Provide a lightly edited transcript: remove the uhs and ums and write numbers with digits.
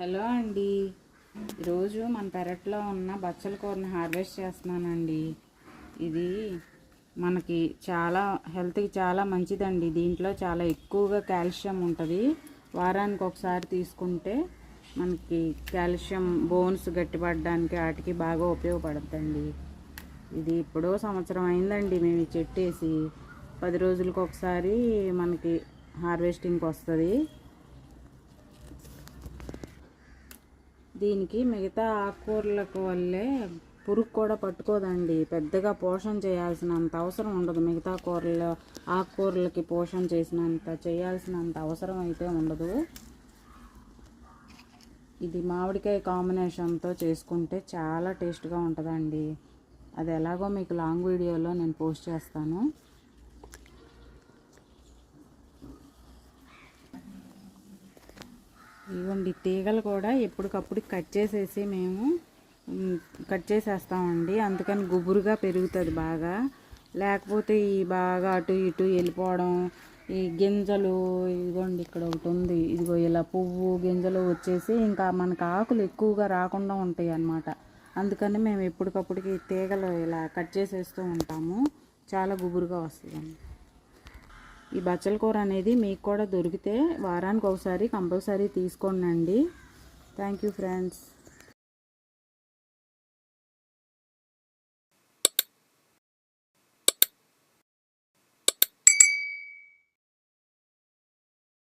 Hello అండి, ఈరోజు మన పెరట్లో ఉన్న బచ్చల కూరని హార్వెస్ట్ చేస్తున్నానండి. ఇది మనకి చాలా హెల్త్కి చాలా మంచిదండి. దీంట్లో చాలా ఎక్కువగా కాల్షియం ఉంటుంది. వారానికి ఒకసారి తీసుకుంటే మనకి కాల్షియం బోన్స్ గట్టిపడడానికి వాటికి బాగా ఉపయోగపడుతుందండి. ఇది ఇప్పుడో సంవత్సరం అయిందండి మేము ఈ చెట్టు వేసి. 10 రోజులకు ఒకసారి మనకి హార్వెస్టింగ్కి వస్తుంది. దీనికి మిగతా ఆకుకూరలకు వల్లే పురుగు కూడా పట్టుకోదండి. పెద్దగా పోషణ చేయాల్సినంత అవసరం ఉండదు. మిగతా ఆకుకూరలకి పోషణ చేయాల్సినంత అవసరం అయితే ఉండదు. ఇది మామిడికాయ కాంబినేషన్తో చేసుకుంటే చాలా టేస్ట్గా ఉంటుందండి. అది ఎలాగో మీకు లాంగ్ వీడియోలో నేను పోస్ట్ చేస్తాను. ఇవ్వండి, తీగలు కూడా ఎప్పటికప్పుడు కట్ చేసేసి మేము కట్ చేసేస్తామండి. అందుకని గుబురుగా పెరుగుతుంది బాగా. లేకపోతే ఈ బాగా అటు ఇటు వెళ్ళిపోవడం, ఈ గింజలు ఇదిగోండి ఇక్కడ ఒకటి ఉంది, ఇదిగో ఇలా పువ్వు గింజలు వచ్చేసి ఇంకా మనకు ఆకులు ఎక్కువగా రాకుండా ఉంటాయి అన్నమాట. అందుకని మేము ఎప్పటికప్పుడుకి తీగలు ఇలా కట్ చేసేస్తూ ఉంటాము. చాలా గుబురుగా వస్తుందండి. ఈ బచ్చల కూర అనేది మీకు కూడా దొరికితే వారానికి ఒకసారి కంపల్సరీ తీసుకోండి. Thank you friends.